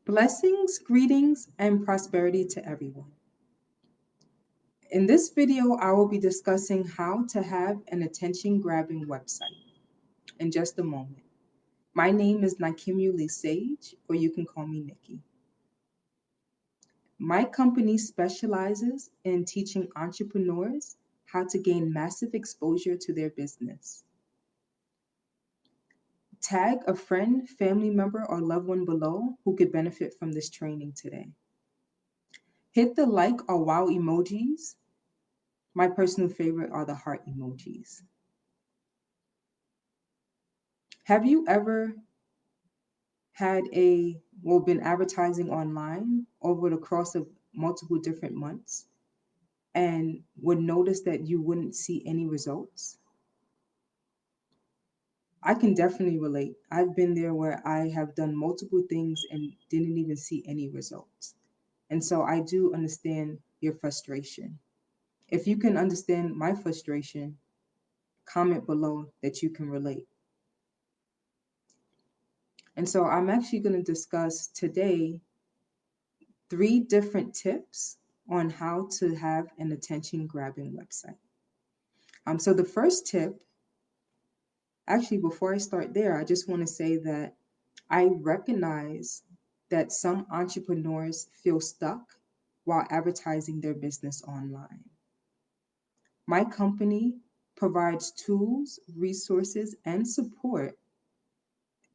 Blessings, greetings, and prosperity to everyone. In this video, I will be discussing how to have an attention-grabbing website in just a moment. My name is Nakimuli Sage, or you can call me Nikki. My company specializes in teaching entrepreneurs how to gain massive exposure to their business. Tag a friend, family member, or loved one below who could benefit from this training today. Hit the like or wow emojis. My personal favorite are the heart emojis. Have you ever been advertising online over the course of multiple different months and would notice that you wouldn't see any results? I can definitely relate. I've been there where I have done multiple things and didn't even see any results. And so I do understand your frustration. If you can understand my frustration, comment below that you can relate. And so I'm actually going to discuss today 3 different tips on how to have an attention-grabbing website. So the first tip, actually before I start there, I just want to say that I recognize that some entrepreneurs feel stuck while advertising their business online. My company provides tools, resources, and support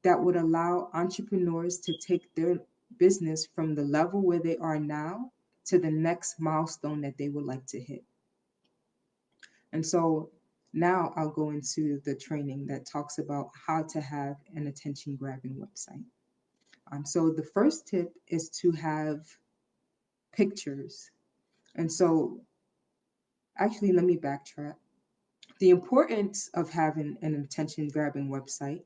that would allow entrepreneurs to take their business from the level where they are now to the next milestone that they would like to hit. And so now I'll go into the training that talks about how to have an attention grabbing website. So the first tip is to have pictures. And so actually, let me backtrack. The importance of having an attention grabbing website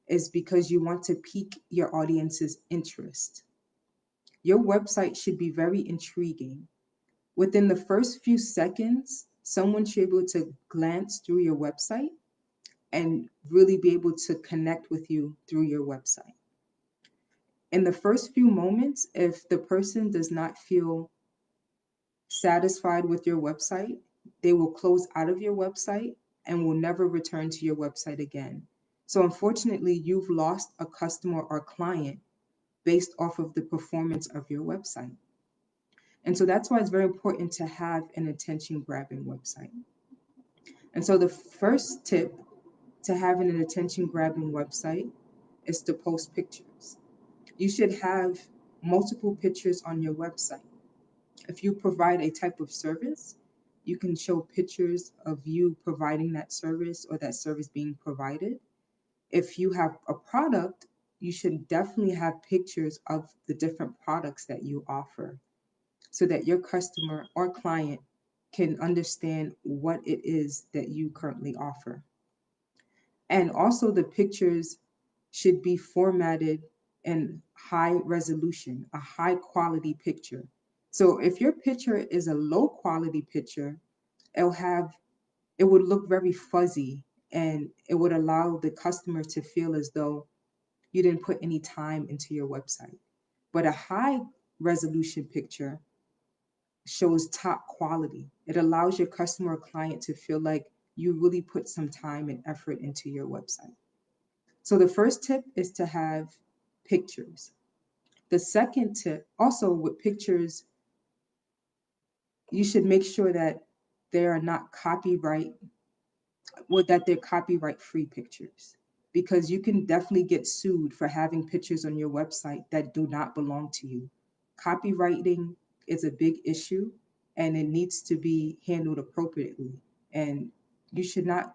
is because you want to pique your audience's interest. Your website should be very intriguing. Within the first few seconds, someone should be able to glance through your website and really be able to connect with you through your website. In the first few moments, if the person does not feel satisfied with your website, they will close out of your website and will never return to your website again. So unfortunately, you've lost a customer or client based off of the performance of your website. And so that's why it's very important to have an attention grabbing website. And so the first tip to having an attention grabbing website is to post pictures. You should have multiple pictures on your website. If you provide a type of service, you can show pictures of you providing that service or that service being provided. If you have a product, you should definitely have pictures of the different products that you offer so that your customer or client can understand what it is that you currently offer. And also, the pictures should be formatted in high resolution, a high quality picture. So if your picture is a low quality picture, it'll have it would look very fuzzy and it would allow the customer to feel as though you didn't put any time into your website. But a high resolution picture shows top quality. It allows your customer or client to feel like you really put some time and effort into your website. So the first tip is to have pictures. The second tip, also with pictures, you should make sure that they are not copyright or that they're copyright free pictures because you can definitely get sued for having pictures on your website that do not belong to you. Copywriting is a big issue and it needs to be handled appropriately. And you should not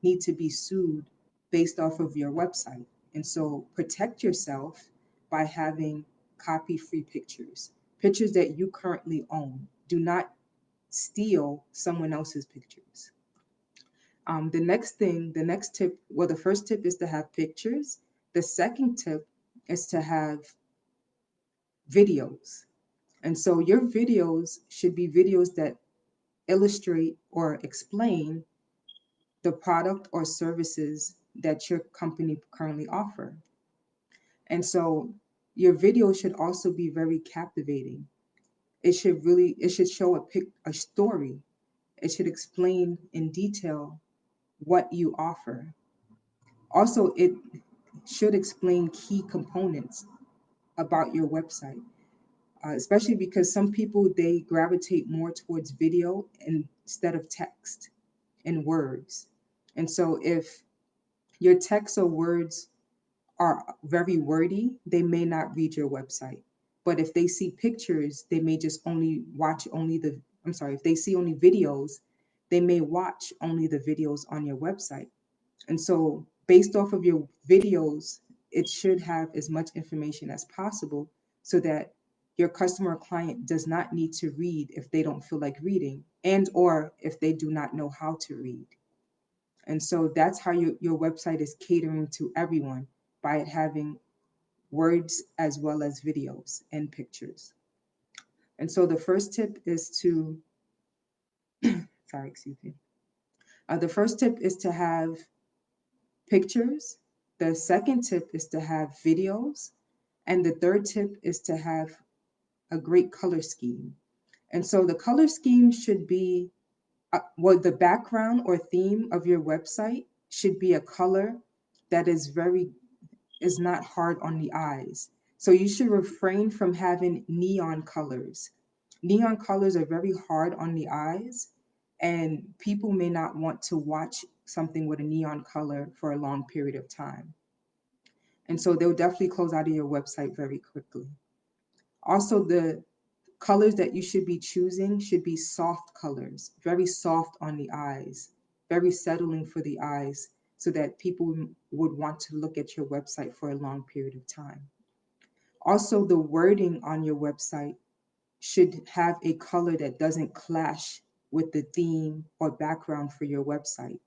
need to be sued based off of your website. And so protect yourself by having copy free pictures, pictures that you currently own. Do not steal someone else's pictures. The next tip, well, the first tip is to have pictures. The second tip is to have videos. And so your videos should be videos that illustrate or explain the product or services that your company currently offer. And so Your video should also be very captivating. It should show a story. It should explain in detail what you offer. Also, it should explain key components about your website, especially because some people they gravitate more towards video instead of text and words. And so, if your text or words are very wordy, they may not read your website. But if they see pictures, they may just only watch only the, I'm sorry, if they see only videos, they may watch only the videos on your website. And so, based off of your videos, it should have as much information as possible so that your customer or client does not need to read if they don't feel like reading and or if they do not know how to read. And so that's how your website is catering to everyone by it having words as well as videos and pictures. And so the first tip is to, sorry, excuse me. The first tip is to have pictures. The second tip is to have videos. And the third tip is to have a great color scheme. And so the color scheme should be, well, the background or theme of your website should be a color that is not hard on the eyes. So you should refrain from having neon colors. Neon colors are very hard on the eyes, and people may not want to watch something with a neon color for a long period of time. And so they'll definitely close out of your website very quickly. Also, the colors that you should be choosing should be soft colors, very soft on the eyes, very settling for the eyes, so that people would want to look at your website for a long period of time. Also, the wording on your website should have a color that doesn't clash with the theme or background for your website.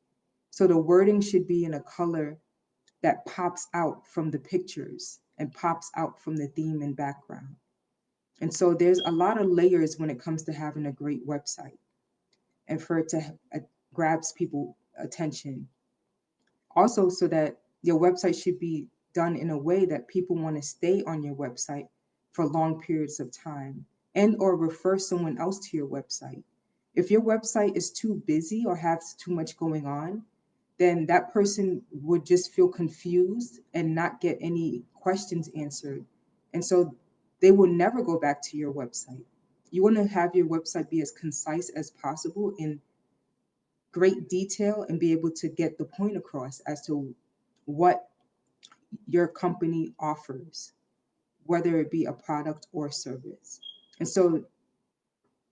So the wording should be in a color that pops out from the pictures and pops out from the theme and background. And so there's a lot of layers when it comes to having a great website and for it to grabs people attention. Also, so that your website should be done in a way that people want to stay on your website for long periods of time and or refer someone else to your website. If your website is too busy or has too much going on, then that person would just feel confused and not get any questions answered. And so they will never go back to your website. You want to have your website be as concise as possible in great detail and be able to get the point across as to what your company offers, whether it be a product or service. And so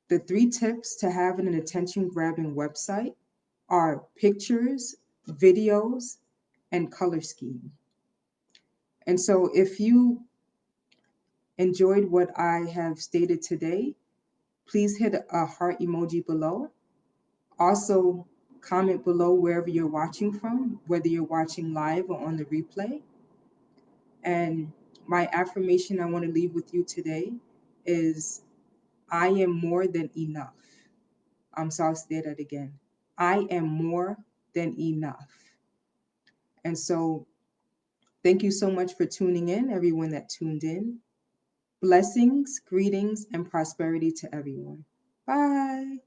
the three tips to having an attention grabbing website are pictures, videos, and color scheme. And so if you enjoyed what I have stated today, please hit a heart emoji below. Also, comment below wherever you're watching from, whether you're watching live or on the replay. And my affirmation I want to leave with you today is I am more than enough. So I'll say that again. I am more than enough. And so thank you so much for tuning in, everyone that tuned in. Blessings, greetings, and prosperity to everyone. Bye.